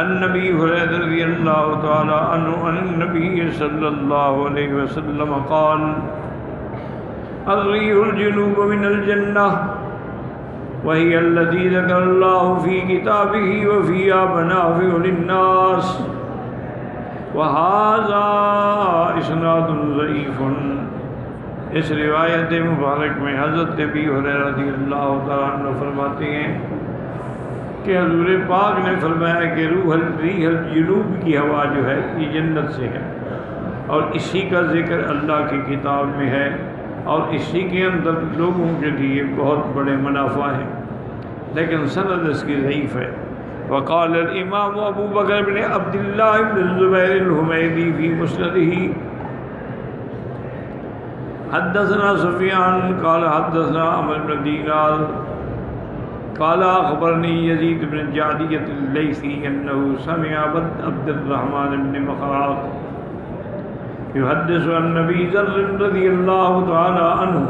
النبي هريرة رضي الله تعالى عنه عن النبي صلى الله عليه وسلم قال الريح الجنوب من الجنة وهي التي ذكر الله في كتابه وفيها منافع للناس وهذا اسناد ضعیف۔ اس روایت مبارک میں حضرت ابی ہریرہ رضی اللہ تعالیٰ عنہ فرماتے ہیں کہ حضور پاک نے فرمایا کہ ریح الجنوب کی ہوا جو ہے یہ جنت سے ہے، اور اسی کا ذکر اللہ کی کتاب میں ہے، اور اسی کے اندر لوگوں کے لیے بہت بڑے منافع ہیں، لیکن سند اس کی ضعیف ہے۔ وقال الامام ابو بکر بن عبد اللہ بن الزبیر الحمیدی فی مسندہ حدثنا سفیان قال حدثنا عمرو بن دینار قال اخبرنی یزید بن جعدیۃ اللیثی انہ سمع عبد الرحمن بن مخراق يحدث عن نبی ذر رضی اللہ تعالی عنہ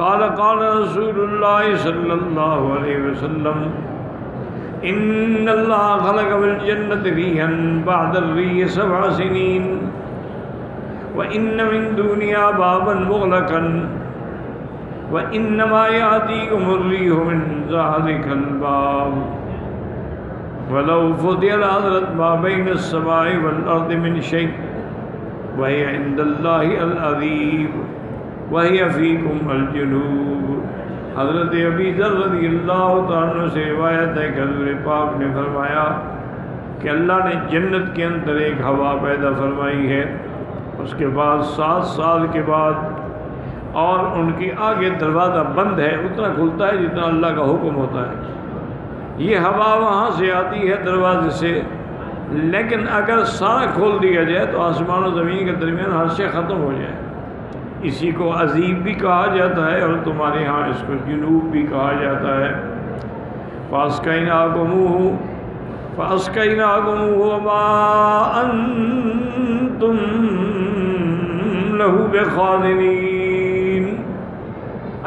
قال قال رسول اللہ صلی اللہ علیہ وسلم ان اللہ خلق بالجنة ریحا بعد الریح 7 سنین وان من دنیا بابا مغلقا وانما یاتیکم الریح من ذلک الباب ولو فتح لحضرت ما بین السماء والارض من شیء وهي عند الله العظیم وهي فيكم الجنوب۔ حضرت ابی ذر رضی اللہ تعالیٰ عنہ سے روایت ہے کہ حضور پاک نے فرمایا کہ اللہ نے جنت کے اندر ایک ہوا پیدا فرمائی ہے، اس کے بعد 7 سال کے بعد، اور ان کی آگے دروازہ بند ہے، اتنا کھلتا ہے جتنا اللہ کا حکم ہوتا ہے۔ یہ ہوا وہاں سے آتی ہے دروازے سے، لیکن اگر سارا کھول دیا جائے تو آسمان و زمین کے درمیان ہر شے ختم ہو جائے۔ اسی کو عظیم بھی کہا جاتا ہے، اور تمہارے ہاں اس کو جنوب بھی کہا جاتا ہے۔ فَأَسْقَيْنَاكُمُوهُ وَمَا أَنْتُمْ لَهُ بِخَازِنِينَ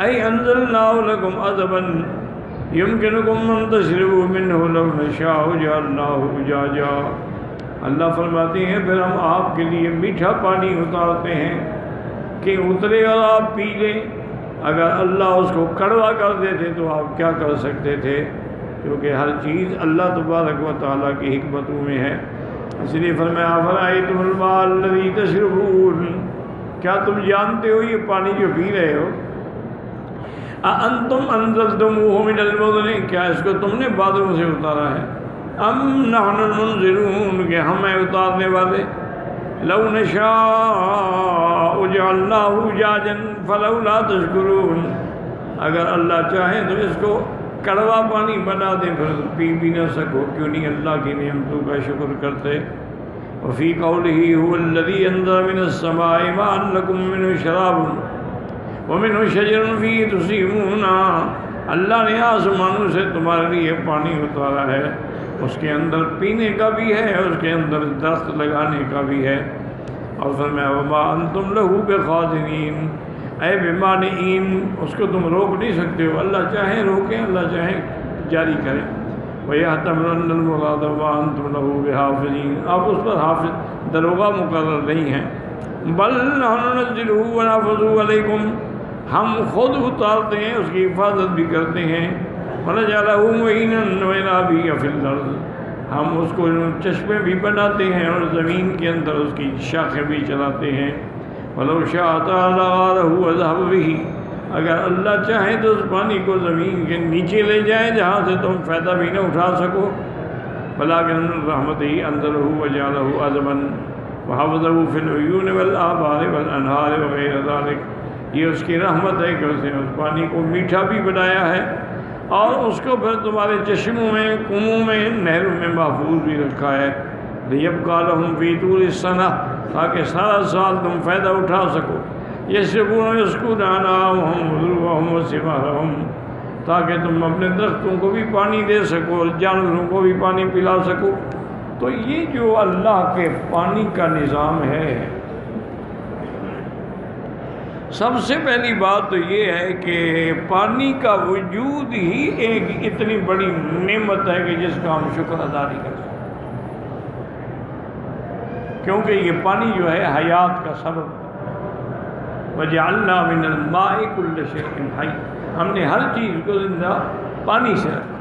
أَيْ أَنزَلْنَاهُ لَكُمْ عَذَبًا يُمْكِنُكُمْ أَن تَشْرَبُوا مِنْهُ لَوْ نَشَاءُ جَعَلْنَاهُ أُجَاجًا۔ اللہ فرماتے ہیں پھر ہم آپ کے لیے میٹھا پانی اتارتے ہیں کہ اترے اور آپ پی لیں۔ اگر اللہ اس کو کڑوا کر دیتے تو آپ کیا کر سکتے تھے، کیونکہ ہر چیز اللہ تبارک و تعالیٰ کی حکمتوں میں ہے۔ اس لیے فرمایا افرأیتم الماء الذی تشربون، کیا تم جانتے ہو یہ پانی جو پی رہے ہو، اانتم انزلتموہ من المزن، کیا اس کو تم نے بادلوں سے اتارا ہے، ام نحن المنزلون، کہ ہم ہیں اتارنے والے، لو نشاء جعلناہ اجاجا فلولا تشکرون، اگر اللہ چاہے تو اس کو کڑوا پانی بنا دیں پھر پی بھی نہ سکو، کیوں نہیں اللہ کی نعمتوں کا شکر کرتے۔ وفی قولہ هو الذی انزل من السماء ماء لکم منہ شراب ومنہ شجر فیہ تسیمون، اللہ نے آسمانوں سے تمہارے لیے پانی اتارا ہے، اس کے اندر پینے کا بھی ہے، اس کے اندر درخت لگانے کا بھی ہے۔ اور فرمایا وما انتم لہ بخازنین، اے بمانعین، اس کو تم روک نہیں سکتے ہو، اللہ چاہیں روکیں، اللہ چاہیں جاری کریں۔ وَيَحْتَمِلُ أَنَّ الْمُرَادَ وَمَا أَنْتُمْ لَهُ بِحَافِظِينَ، آپ اس پر حافظ دروغہ مقرر نہیں ہیں۔ بل نحن ننزلہ ونحفظہ علیکم، ہم خود اتارتے ہیں، اس کی حفاظت بھی کرتے ہیں۔ وَنَجْعَلَهُ مُعِينًا وَمَنَابِعَ فِي الْأَرْضِ، ہم اس کو چشمے بھی بناتے ہیں اور زمین کے اندر اس کی شاخیں بھی چلاتے ہیں۔ وَلَوْ شَاءَ تَعَالَىٰ غَارَهُ وَذَهَبَ بِهِ، اگر اللہ چاہے تو اس پانی کو زمین کے نیچے لے جائیں جہاں سے تم فائدہ بھی نہ اٹھا سکو۔ وَلَٰكِنَّ مِن رَحْمَتِهِ أَنزَلَهُ وَجَعَلَهُ عَذْبًا وَحَفَظَهُ فِي الْعُيُونِ وَالْآبَارِ وَالْأَنْهَارِ وَغَيْرِ ذَٰلِكَ، یہ اس کی رحمت ہے کہ اس نے اس پانی کو میٹھا بھی بنایا ہے، اور اس کو پھر تمہارے چشموں میں، کنووں میں، نہروں میں محفوظ بھی رکھا ہے۔ لِيَبْقَىٰ لَهُمْ فِي طُولِ السَّنَةِ، تاکہ سارا سال تم فائدہ اٹھا سکو۔ يَشْرَبُونَ وَيَسْقُونَ أَنْعَامَهُمْ وَذُرُوَّهُمْ وَثِمَارَهُمْ، تاکہ تم اپنے درختوں کو بھی پانی دے سکو اور جانوروں کو بھی پانی پلا سکو۔ تو یہ جو اللہ کے پانی کا نظام ہے، سب سے پہلی بات تو یہ ہے کہ پانی کا وجود ہی ایک اتنی بڑی نعمت ہے کہ جس کا ہم شکر ادا نہیں کر سکتے، کیونکہ یہ پانی جو ہے حیات کا سبب ہے۔ وَجَعَلْنَا مِنَ الْمَاءِ كُلَّ شَيْءٍ حَيٍّ، ہم نے ہر چیز کو زندہ پانی سے رکھا۔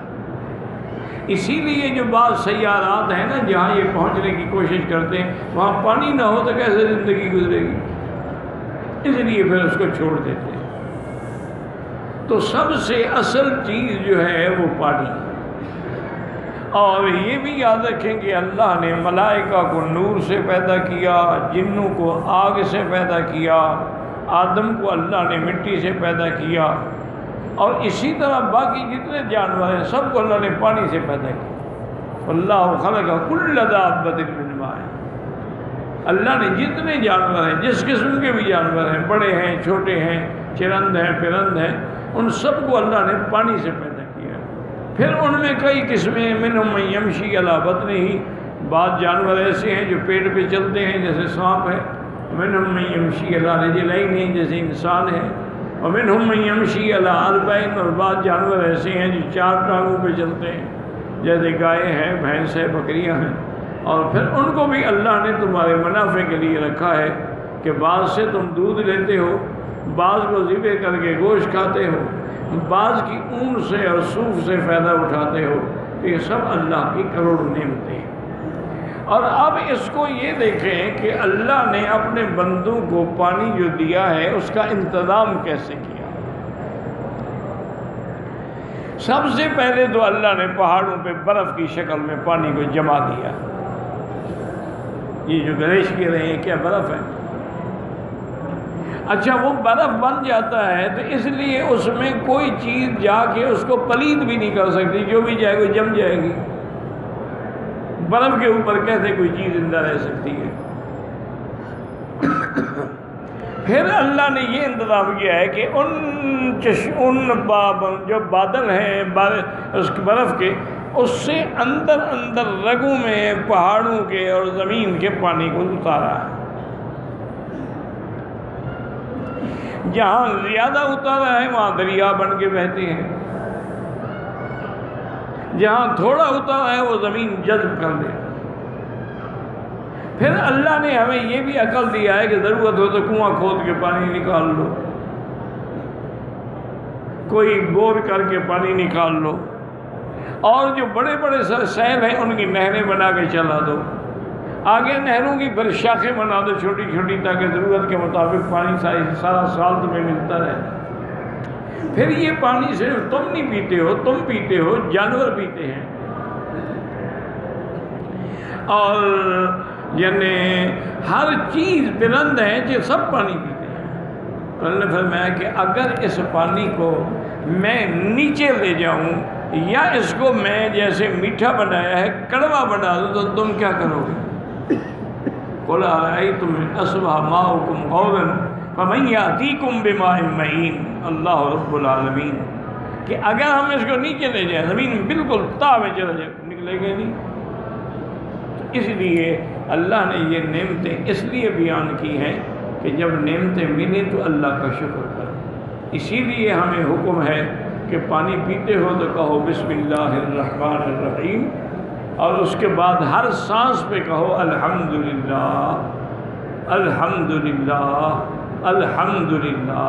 اسی لیے جو بعض سیارات ہیں نا جہاں یہ پہنچنے کی کوشش کرتے ہیں، وہاں پانی نہ ہو تو کیسے زندگی گزرے گی، اس لیے پھر اس کو چھوڑ دیتے ہیں۔ تو سب سے اصل چیز جو ہے وہ پانی ہے۔ اور یہ بھی یاد رکھیں کہ اللہ نے ملائکہ کو نور سے پیدا کیا، جنوں کو آگ سے پیدا کیا، آدم کو اللہ نے مٹی سے پیدا کیا، اور اسی طرح باقی جتنے جانور ہیں سب کو اللہ نے پانی سے پیدا کیا۔ اللہ خلق کل دابۃ من ماء، اللہ نے جتنے جانور ہیں، جس قسم کے بھی جانور ہیں، بڑے ہیں چھوٹے ہیں، چرند ہیں پرند ہیں، ان سب کو اللہ نے پانی سے پیدا کیا۔ پھر ان میں کئی قسمیں، منہم من یمشی علی بطنہ، بعض جانور ایسے ہیں جو پیٹ پہ چلتے ہیں جیسے سانپ ہے، منہم من یمشی علی رجلین جیسے انسان ہے، ومنہم من یمشی علی اربعین، اور بعض جانور ایسے ہیں جو 4 ٹانگوں پہ چلتے ہیں جیسے گائے ہیں، بھینس ہے، بکریاں ہیں۔ اور پھر ان کو بھی اللہ نے تمہارے منافع کے لیے رکھا ہے کہ بعض سے تم دودھ لیتے ہو، بعض کو ذبح کر کے گوشت کھاتے ہو، بعض کی اون سے اور صوف سے فائدہ اٹھاتے ہو۔ یہ سب اللہ کی کروڑ نعمتیں ہیں۔ اور اب اس کو یہ دیکھیں کہ اللہ نے اپنے بندوں کو پانی جو دیا ہے اس کا انتظام کیسے کیا۔ سب سے پہلے تو اللہ نے پہاڑوں پہ برف کی شکل میں پانی کو جما دیا۔ یہ جو گریش کہہ رہے ہیں کیا برف ہے؟ اچھا وہ برف بن جاتا ہے تو اس لیے اس میں کوئی چیز جا کے اس کو پلید بھی نہیں کر سکتی، جو بھی جائے گا جم جائے گی۔ برف کے اوپر کیسے کوئی چیز زندہ رہ سکتی ہے؟ پھر اللہ نے یہ انتظام کیا ہے کہ ان جو بادل ہیں اس برف کے، اس سے اندر اندر رگوں میں پہاڑوں کے اور زمین کے پانی کو اتارا ہے۔ جہاں زیادہ اتارا ہے وہاں دریا بن کے بہتے ہیں، جہاں تھوڑا اتارا ہے وہ زمین جذب کر لے۔ پھر اللہ نے ہمیں یہ بھی عقل دیا ہے کہ ضرورت ہو تو کنواں کھود کے پانی نکال لو، کوئی بور کر کے پانی نکال لو، اور جو بڑے بڑے سیل ہیں ان کی نہریں بنا کے چلا دو، آگے نہروں کی پھر شاخیں بنا دو چھوٹی چھوٹی، تاکہ ضرورت کے مطابق پانی سارا سال تمہیں ملتا رہے۔ پھر یہ پانی صرف تم نہیں پیتے ہو، تم پیتے ہو، جانور پیتے ہیں، اور یعنی ہر چیز پرند ہے جو سب پانی پیتے ہیں۔ اللہ نے فرمایا کہ اگر اس پانی کو میں نیچے لے جاؤں یا اس کو میں جیسے میٹھا بنایا ہے کڑوا بنا دوں تو تم کیا کرو گے؟ قُلْ أَرَأَيْتُمْ إِنْ أَصْبَحَ مَاؤُكُمْ غَوْرًا فَمَنْ يَأْتِيكُمْ بِمَاءٍ مَّعِينٍ۔ اللہ رب العالمین کہ اگر ہم اس کو نیچے لے جائیں، زمین بالکل تا میں چلا جائے، نکلے گا نہیں۔ اس لیے اللہ نے یہ نعمتیں اس لیے بیان کی ہیں کہ جب نعمتیں ملیں تو اللہ کا شکر کرو۔ اسی لیے ہمیں حکم ہے کہ پانی پیتے ہو تو کہو بسم اللہ الرحمن الرحیم، اور اس کے بعد ہر سانس پہ کہو الحمدللہ الحمدللہ الحمدللہ،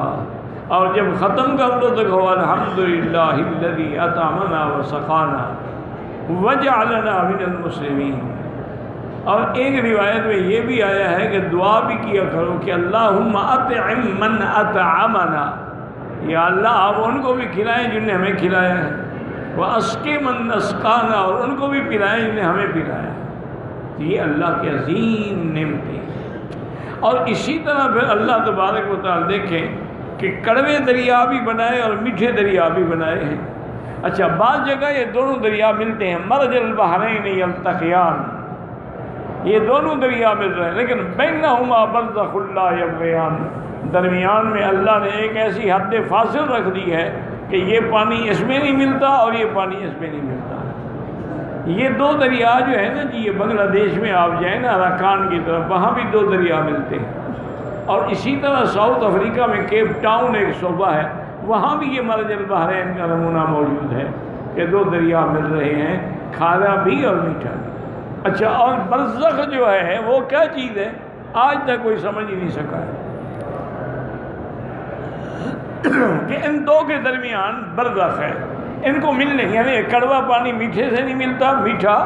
اور جب ختم کر دو تو کہو الحمدللہ الذی اطعمنا وسقانا وجعلنا من المسلمین۔ اور ایک روایت میں یہ بھی آیا ہے کہ دعا بھی کیا کرو کہ اللہم اطعم من اطعمنا، یا اللہ آپ ان کو بھی کھلائیں جن نے ہمیں کھلایا ہے، واسقِ من اسقانا، اور ان کو بھی پلائیں جن نے ہمیں پلایا ہے۔ یہ اللہ کی عظیم نعمتیں ہیں۔ اور اسی طرح پھر اللہ تبارک و تعالیٰ دیکھیں کہ کڑوے دریا بھی بنائے اور میٹھے دریا بھی بنائے ہیں۔ اچھا بعض جگہ یہ دونوں دریا ملتے ہیں، مرج البحرین یلتقیان، یہ دونوں دریا مل رہے ہیں، لیکن بینہما برزخ لا یبغیان، درمیان میں اللہ نے ایک ایسی حد فاصل رکھ دی ہے کہ یہ پانی اس میں نہیں ملتا اور یہ پانی اس میں نہیں ملتا۔ یہ دو دریا جو ہے نا جی، یہ بنگلہ دیش میں آپ جائیں نا اراکان کی طرف، وہاں بھی دو دریا ملتے ہیں، اور اسی طرح ساؤتھ افریقہ میں کیپ ٹاؤن ایک صوبہ ہے، وہاں بھی یہ مرج البحرین کا نمونہ موجود ہے کہ دو دریا مل رہے ہیں، کھارا بھی اور میٹھا بھی۔ اچھا، اور برزخ جو ہے وہ کیا چیز ہے؟ آج تک کوئی سمجھ ہی نہیں سکا ہے کہ ان دو کے درمیان برزخ ہے، ان کو ملنے، یعنی کڑوا پانی میٹھے سے نہیں ملتا، میٹھا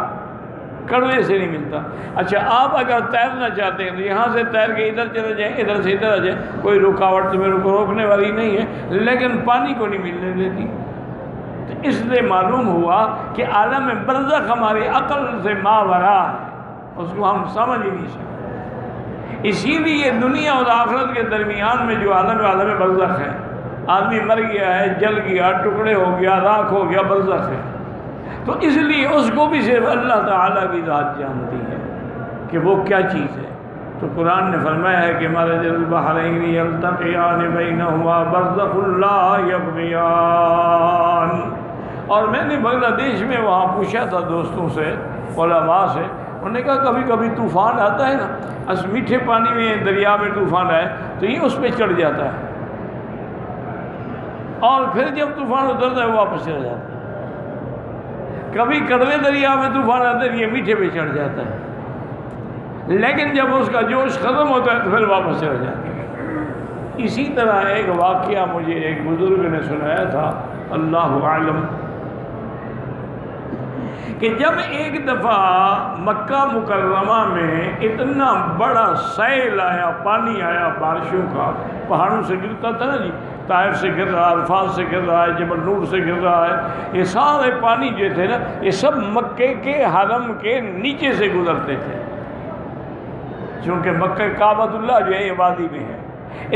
کڑوے سے نہیں ملتا۔ اچھا، آپ اگر تیرنا چاہتے ہیں تو یہاں سے تیر کے ادھر چلے جائیں، ادھر سے ادھر آ جائیں، کوئی رکاوٹ تمہیں روکنے والی نہیں ہے، لیکن پانی کو نہیں ملنے دیتی۔ تو اس لیے معلوم ہوا کہ عالم برزخ ہماری عقل سے ماورا ہے، اس کو ہم سمجھ ہی نہیں سکتے۔ اسی لیے دنیا اور آخرت کے درمیان میں جو عالم برزخ ہے، آدمی مر گیا ہے، جل گیا، ٹکڑے ہو گیا، راکھ ہو گیا، برزخ ہے، تو اس لیے اس کو بھی صرف اللہ تعالیٰ کی ذات جانتی ہے کہ وہ کیا چیز ہے۔ تو قرآن نے فرمایا ہے کہ مرج البحرین یلتقیان بینہما برزخ لا یبغیان۔ اور میں نے بنگلہ دیش میں وہاں پوچھا تھا دوستوں سے، علماء سے، انہوں نے کہا کبھی کبھی طوفان آتا ہے نا، اس میٹھے پانی میں دریا میں طوفان آئے تو یہ اس پہ چڑھ جاتا ہے، اور پھر جب طوفان اترتا ہے وہ واپس چلا جاتا ہے۔ کبھی کڑوے دریا میں طوفان آتا ہے، یہ میٹھے پہ چڑھ جاتا ہے، لیکن جب اس کا جوش ختم ہوتا ہے تو پھر واپس چلا جاتا ہے۔ اسی طرح ایک واقعہ مجھے ایک بزرگ نے سنایا تھا، اللہ عالم، کہ جب ایک دفعہ مکہ مکرمہ میں اتنا بڑا سیل آیا، پانی آیا بارشوں کا، پہاڑوں سے گرتا تھا نا جی، طائف سے گر رہا ہے، عرفات سے گر رہا ہے، جبل نور سے گر رہا ہے، یہ سارے پانی جو تھے نا یہ سب مکے کے حرم کے نیچے سے گزرتے تھے، چونکہ مکہ کعبۃ اللہ جو ہے یہ وادی میں ہے،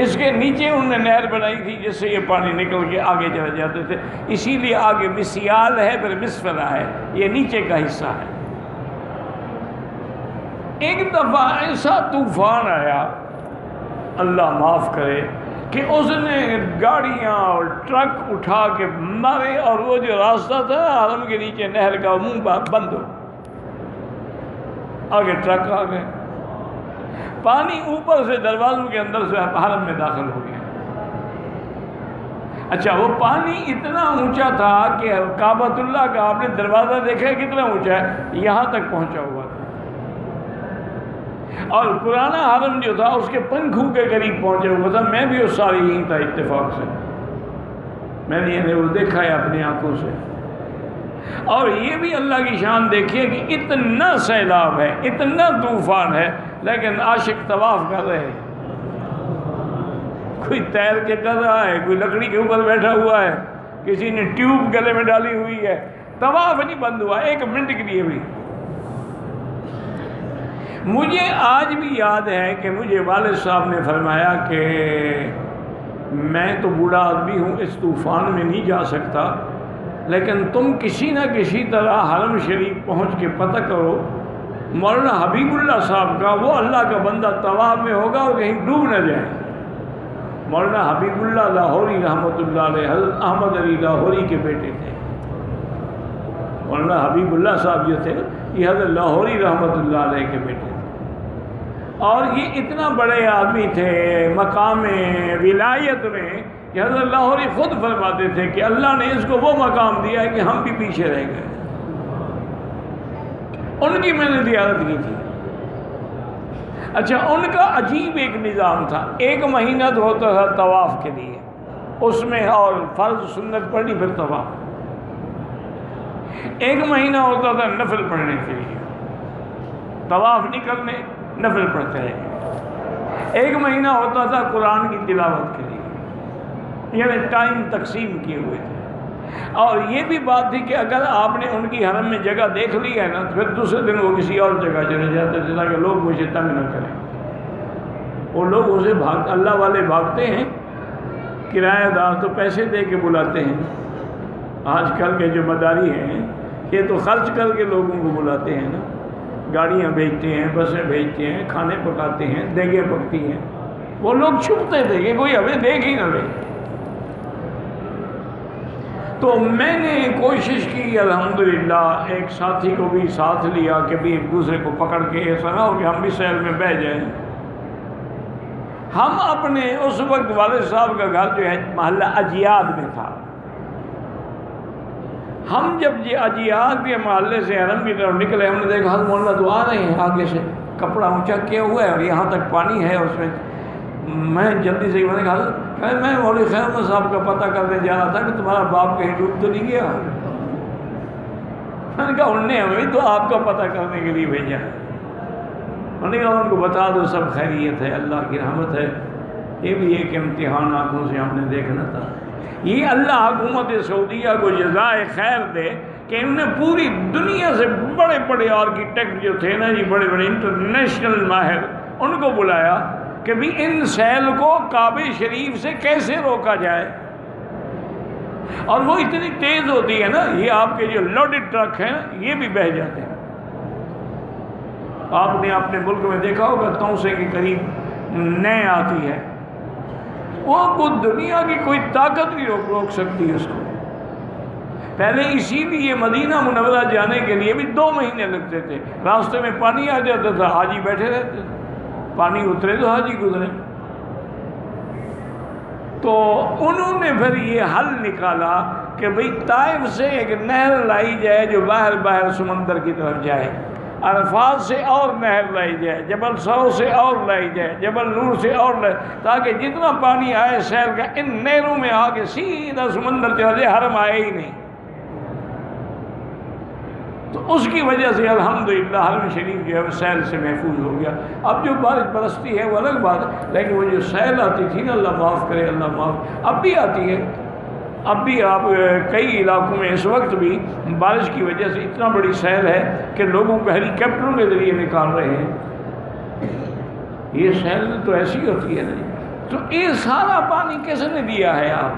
اس کے نیچے انہوں نے نہر بنائی تھی جس سے یہ پانی نکل کے آگے چلے جاتے تھے، اسی لیے آگے مسیال ہے، پھر مسفلہ ہے، یہ نیچے کا حصہ ہے۔ ایک دفعہ ایسا طوفان آیا، اللہ معاف کرے، کہ اس نے گاڑیاں اور ٹرک اٹھا کے مارے، اور وہ جو راستہ تھا حرم کے نیچے نہر کا منہ بند ہو، آگے ٹرک آ گئے، پانی اوپر سے دروازوں کے اندر سے حرم میں داخل ہو گیا۔ اچھا، وہ پانی اتنا اونچا تھا کہ کعبۃ اللہ کا آپ نے دروازہ دیکھا ہے کتنا اونچا ہے، یہاں تک پہنچا ہوا تھا، اور پرانا حرم جو تھا اس کے پنکھوں کے قریب پہنچا ہوا تھا۔ میں بھی اس سال یہیں تھا اتفاق سے، میں نے وہ دیکھا ہے اپنی آنکھوں سے۔ اور یہ بھی اللہ کی شان دیکھیے کہ اتنا سیلاب ہے، اتنا طوفان ہے، لیکن عاشق طواف کر رہے ہیں، کوئی تیر کے کر رہا ہے، کوئی لکڑی کے اوپر بیٹھا ہوا ہے، کسی نے ٹیوب گلے میں ڈالی ہوئی ہے، طواف نہیں بند ہوا ایک منٹ کے لیے بھی۔ مجھے آج بھی یاد ہے کہ مجھے والد صاحب نے فرمایا کہ میں تو بوڑھا آدمی ہوں، اس طوفان میں نہیں جا سکتا، لیکن تم کسی نہ کسی طرح حرم شریف پہنچ کے پتہ کرو مولانا حبیب اللہ صاحب کا، وہ اللہ کا بندہ طواف میں ہوگا اور کہیں ڈوب نہ جائے۔ مولانا حبیب اللہ لاہوری رحمۃ اللہ علیہ حضرت احمد علی لاہوری کے بیٹے تھے۔ مولانا حبیب اللہ صاحب جو تھے یہ حضرت لاہوری رحمۃ اللہ علیہ کے بیٹے تھے، اور یہ اتنا بڑے آدمی تھے مقام ولایت میں کہ حضرت لاہوری خود فرماتے تھے کہ اللہ نے اس کو وہ مقام دیا ہے کہ ہم بھی پیچھے رہ گئے۔ ان کی میں نے زیارت کی تھی۔ اچھا، ان کا عجیب ایک نظام تھا، ایک مہینہ تو ہوتا تھا طواف کے لیے، اس میں اور فرض سنت پڑھنی پھر طواف، ایک مہینہ ہوتا تھا نفل پڑھنے کے لیے، طواف نہیں کرنے، نفل پڑھتے رہے، ایک مہینہ ہوتا تھا قرآن کی تلاوت کے لیے، یعنی ٹائم تقسیم کیے ہوئے تھے۔ اور یہ بھی بات تھی کہ اگر آپ نے ان کی حرم میں جگہ دیکھ لی ہے نا تو پھر دوسرے دن وہ کسی اور جگہ چلے جاتے تھے تاکہ لوگ مجھے تنگ نہ کریں۔ وہ لوگ اسے اللہ والے بھاگتے ہیں، کرایہ دار تو پیسے دے کے بلاتے ہیں، آج کل کے جو مداری ہیں یہ تو خرچ کر کے لوگوں کو بلاتے ہیں نا، گاڑیاں بھیجتے ہیں، بسیں بھیجتے ہیں، کھانے پکاتے ہیں، دیگیں پکتی ہیں۔ وہ لوگ چھپتے تھے کہ کوئی ہمیں دیکھ ہی نہ لے۔ تو میں نے کوشش کی الحمدللہ، ایک ساتھی کو بھی ساتھ لیا کہ بھی ایک دوسرے کو پکڑ کے ایسا نہ ہو کہ ہم بھی سیل میں بہہ جائیں، ہم اپنے اس وقت والد صاحب کا گھر جو ہے محلہ اجیاد میں تھا، ہم جب یہ اجیاد کے محلے سے حرم کی طرف نکلے، ہم نے دیکھا حضرت مولانا تو آ رہے ہیں آگے سے، کپڑا اونچا کیا ہوا ہے اور یہاں تک پانی ہے اس میں۔ میں جلدی سے میں نے کہا میں مولوی خیر محمد صاحب کا پتہ کرنے جا رہا تھا کہ تمہارا باپ کہیں ڈوب تو نہیں گیا؟ میں نے کہا انہوں نے ہمیں تو آپ کا پتہ کرنے کے لیے بھیجا۔ انہوں نے کہا ان کو بتا دو سب خیریت ہے، اللہ کی رحمت ہے، یہ بھی ایک امتحان آنکھوں سے ہم نے دیکھنا تھا۔ یہ اللہ حکومت سعودیہ کو جزائے خیر دے کہ انہوں نے پوری دنیا سے بڑے بڑے آرکیٹیکٹ جو تھے نا جی، بڑے بڑے انٹرنیشنل ماہر، ان کو بلایا کہ بھی ان سیل کو کعبہ شریف سے کیسے روکا جائے۔ اور وہ اتنی تیز ہوتی ہے نا، یہ آپ کے جو لوڈڈ ٹرک ہیں یہ بھی بہہ جاتے ہیں۔ آپ نے اپنے ملک میں دیکھا ہوگا توسے کے قریب نئے آتی ہے، وہ خود دنیا کی کوئی طاقت نہیں روک سکتی اس کو۔ پہلے اسی لیے مدینہ منورہ جانے کے لیے بھی 2 مہینے لگتے تھے، راستے میں پانی آ جاتا تھا، حاجی بیٹھے رہتے تھے، پانی اترے تو حاجی گزرے۔ تو انہوں نے پھر یہ حل نکالا کہ بھئی طائف سے ایک نہر لائی جائے جو باہر سمندر کی طرف جائے، عرفات سے اور نہر لائی جائے، جبل سو سے اور لائی جائے، جبل نور سے اور لائی، تاکہ جتنا پانی آئے سیل کا ان نہروں میں آ کے سیدھا سمندر چلا جائے، حرم آئے ہی نہیں۔ تو اس کی وجہ سے الحمدللہ حرم شریف جو ہے سیل سے محفوظ ہو گیا۔ اب جو بارش برستی ہے وہ الگ بات ہے، لیکن وہ جو سیل آتی تھی نا، اللہ معاف کرے، اللہ معاف، اب بھی آتی ہے۔ اب بھی آپ کئی علاقوں میں اس وقت بھی بارش کی وجہ سے اتنا بڑی سیل ہے کہ لوگوں کو ہیلی کاپٹروں کے ذریعے نکال رہے ہیں۔ یہ سیل تو ایسی ہوتی ہے نا، تو یہ سارا پانی کس نے دیا ہے؟ آپ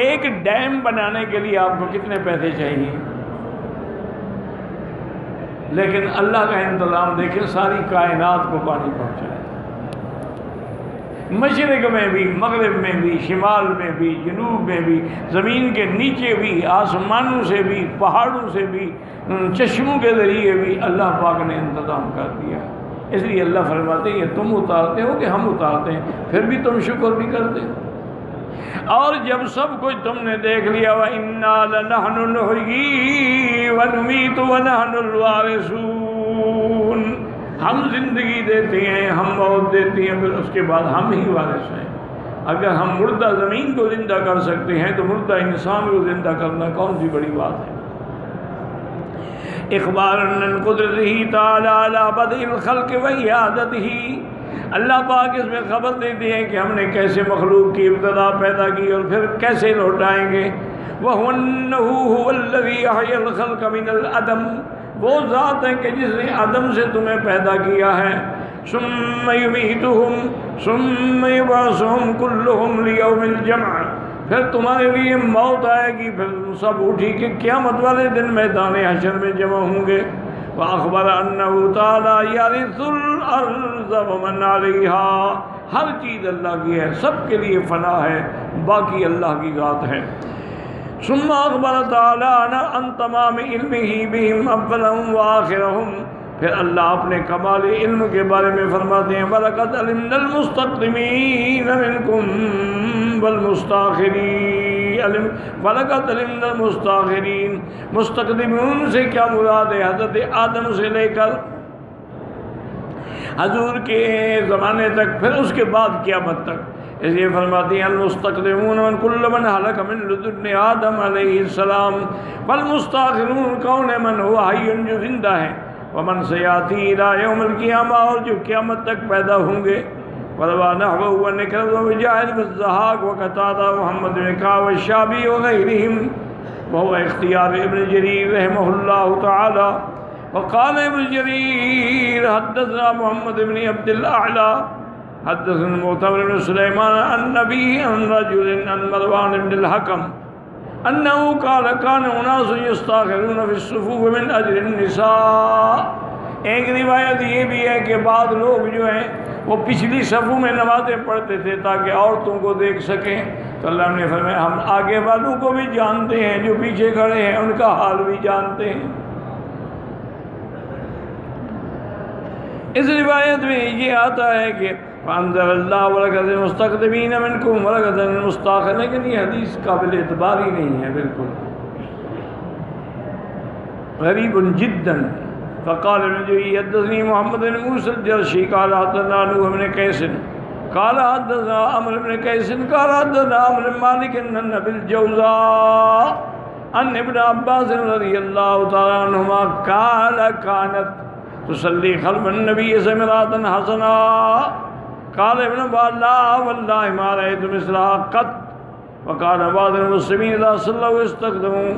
ایک ڈیم بنانے کے لیے آپ کو کتنے پیسے چاہیے؟ لیکن اللہ کا انتظام دیکھیں، ساری کائنات کو پانی پہنچایا، مشرق میں بھی، مغرب میں بھی، شمال میں بھی، جنوب میں بھی، زمین کے نیچے بھی، آسمانوں سے بھی، پہاڑوں سے بھی، چشموں کے ذریعے بھی اللہ پاک نے انتظام کر دیا۔ اس لیے اللہ فرماتے ہیں یہ تم اتارتے ہو کہ ہم اتارتے ہیں، پھر بھی تم شکر بھی کرتے ہو۔ اور جب سب کچھ تم نے دیکھ لیا، وَإِنَّا لَنَحْنُ نُحْيِي وَنُمِيتُ وَنَحْنُ الْوَارِثُونَ، ہم زندگی دیتے ہیں، ہم موت دیتے ہیں، پھر اس کے بعد ہم ہی وارث ہیں۔ اگر ہم مردہ زمین کو زندہ کر سکتے ہیں تو مردہ انسان کو زندہ کرنا کون سی بڑی بات ہے؟ اخباراً عن قدرتہ تعالی علی بدء الخلق وإعادتہ، اللہ پاک اس میں خبر دیتے ہیں کہ ہم نے کیسے مخلوق کی ابتدا پیدا کی اور پھر کیسے لوٹائیں گے۔ وَهُوَ أَنَّهُ هُوَ الَّذِي أَحْيَا الْخَلْقَ مِنَ الْعَدَمِ، وہ ذات ہے کہ جس نے عدم سے تمہیں پیدا کیا ہے۔ ثُمَّ يُمِيتُهُمْ ثُمَّ يُبْعَثُهُمْ كُلُّهُمْ لِيَوْمِ الْجَمْعِ، پھر تمہارے لیے موت آئے گی، پھر سب اٹھی کہ قیامت والے دن میدان حشر میں جمع ہوں گے۔ وَأَخْبَرَ أَنَّهُ تَعَالَى يَرِثُ الْأَرْضَ وَمَنْ عَلَيْهَا، ہر چیز اللہ کی ہے، سب کے لیے فنا ہے، باقی اللہ کی ذات ہے۔ ثُمَّ أَخْبَرَ تَعَالَى عَنْ تَمَامِ عِلْمِهِ بِهِمْ أَوَّلَهُمْ وَآخِرَهُمْ، پھر اللہ اپنے کمال علم کے بارے میں فرماتے ہیں وَلَقَدْ عَلِمْنَا الْمُسْتَقْدِمِينَ مِنْكُمْ وَالْمُسْتَأْخِرِينَ، وَلَقَدْ عَلِمْنَا الْمُسْتَأْخِرِينَ، مستقدمون سے کیا مراد ہے؟ حضرت آدم سے لے کر حضور کے زمانے تک، پھر اس کے بعد قیامت تک۔ اس لیے فرماتے ہیں المستقدمون من کل من حلق من لدن آدم علیہ السلام، والمستاخرون کون ہے؟ من ہوا حی، جو زندہ ہے، ومن سیاتی الی یوم القیامہ، اور جو قیامت تک پیدا ہوں گے۔ وَرَوَى نَحْوَهُ وَنِكْرَةُ وَمُجَاهِدُ وَالضَّحَاكُ وَقَتَادَةُ وَمُحَمَّدُ بْنُ كَعْبٍ وَالشَّعْبِيُّ وَغَيْرِهِمْ، وهو اختیار ابن جریر رحمہ اللہ تعالی۔ وقال ابن جریر حدثنا محمد بن عبد الأعلى حدثنا معتمر بن سليمان عن نبي عن رجل عن مروان بن الحكم أنه قال كان أناس يستاخرون في الصفوف من أجل النساء۔ ایک روایت یہ بھی ہے کہ بعض لوگ جو ہیں وہ پچھلی صفوں میں نمازیں پڑھتے تھے تاکہ عورتوں کو دیکھ سکیں، تو اللہ نے فرمایا ہم آگے والوں کو بھی جانتے ہیں، جو پیچھے کھڑے ہیں ان کا حال بھی جانتے ہیں۔ اس روایت میں یہ آتا ہے کہ فَأَنزَلَ اللَّهُ وَلَقَدْ الْمُسْتَقْدِمِينَ مِنْكُمْ وَلَقَدْ الْمُسْتَأْخِرِينَ، لیکن یہ حدیث قابل اعتبار ہی نہیں ہے، بالکل غریب جدا. فقال ابن جرير حدثني محمد بن موسى الجرشي قال حدثنا نوح بن قيس قال حدثنا عمرو بن قيس قال حدثنا عمرو بن مالك ان ابي الجوزاء ان ابن عباس رضي الله تعالى عنهما قال كانت تصلي خلف النبي سمرات حسنا. قال ابن عباس لا والله ما رأيت مثلها قط. وقال بعض المسلمين اذا صلوا استقدموا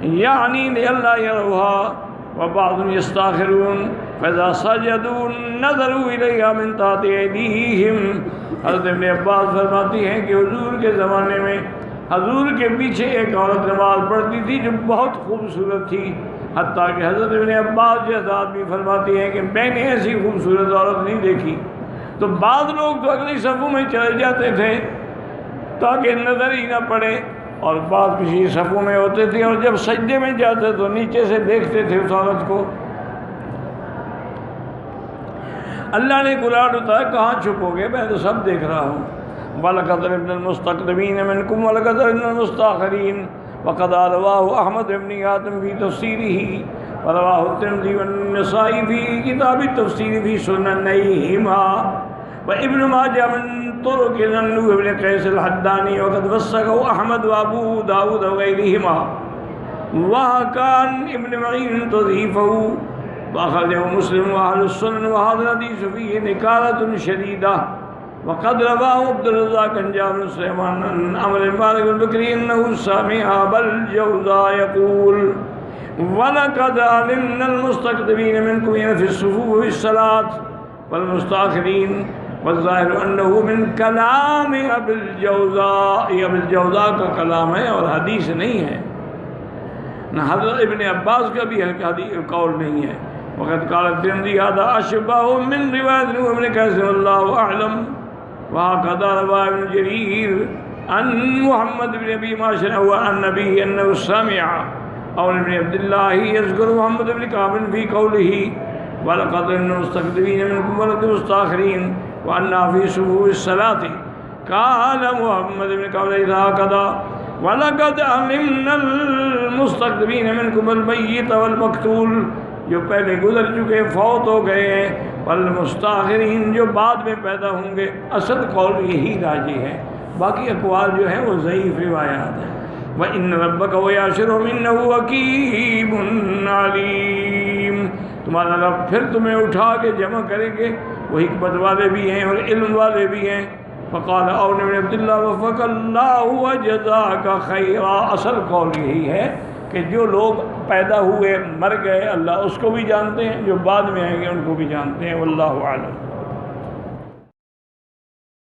يعني لئلا يروها، وبعض يستاخرون فإذا سجدوا نظروا إليها من تحت أيديهم. حضرت ابن عباس فرماتی ہیں کہ حضور کے زمانے میں حضور کے پیچھے ایک عورت نماز پڑھتی تھی جو بہت خوبصورت تھی، حتیٰ کہ حضرت ابن عباس جیسا آدمی فرماتی ہیں کہ میں نے ایسی خوبصورت عورت نہیں دیکھی. تو بعض لوگ تو اگلی صفوں میں چلے جاتے تھے تاکہ نظر ہی نہ پڑے، اور بعض کسی صفوں میں ہوتے تھے اور جب سجدے میں جاتے تو نیچے سے دیکھتے تھے اس عورت کو. اللہ نے قرآن اتارا، کہاں چھپو گے، میں تو سب دیکھ رہا ہوں. وَلَقَدْ رَأَيْنَا الْمُسْتَقْدِمِينَ مِنْكُمْ وَلَقَدْ رَأَيْنَا الْمُسْتَأْخِرِينَ. وَقَدْ رَوَاهُ أَحْمَدُ بْنُ حَاتِمٍ فِي تَفْسِيرِهِ وَرَوَاهُ التِّرْمِذِيُّ وَالنَّسَائِيُّ فِي كِتَابِ التَّفْسِيرِ فِي سُنَنِهِمَا وَابْنُ ماجه من طرق نوح بن قيس الحداني وقد وثقه أحمد وأبو داود وغيرهما. وكان ابن معين تضعيفه وأخرجه مسلم وأهل السنن، وهذا الحديث فيه نكارة شديدة. وقد رواه عبد الرزاق عن جابر بن سليمان عن عمرو بن مالك البكري أنه سمع أبا الجوزاء يقول ولقد علمنا المستقدمين منكم في الصفوف في الصلاة والمستأخرين. والظاہر انه من کلام ابی الجوزاء، یہ ابی الجوزاء کا کلام ہے اور حدیث نہیں ہے، نہ حضرت ابن عباس کا بھی قول نہیں ہے. وقد قال الترمذی هذا اشبه من روایت نوح بن قیس والله اعلم. وهكذا روى ابن جرير عن محمد بن ابي معشر وعن نبيه انه سمع او ابن عبد الله يذكر محمد بن كعب في قوله ولقد المستقدمين منكم ولقد المستاخرين وأنا في صفوف الصلاة. قال محمد بن كعب هكذا ولقد علمنا المستقدمين منكم الميت والمقتول، جو پہلے گزر چکے فوت ہو گئے ہیں، والمستاخرین جو بعد میں پیدا ہوں گے. اصل قول یہی راجی ہے، باقی اقوال جو ہیں وہ ضعیف روایات ہیں. وَإِنَّ رَبَّكَ وَيَحْشُرُهُمْ إِنَّهُ حَكِيمٌ عَلِيمٌ. تمہارا رب پھر تمہیں اٹھا کے جمع کریں گے، وہ حکمت والے بھی ہیں اور علم والے بھی ہیں. فقال عون بن عبد اللہ وفق اللہ وجزاک خیرا. اصل قول یہی ہے کہ جو لوگ پیدا ہوئے مر گئے اللہ اس کو بھی جانتے ہیں، جو بعد میں آئیں گے ان کو بھی جانتے ہیں. واللہ اعلم.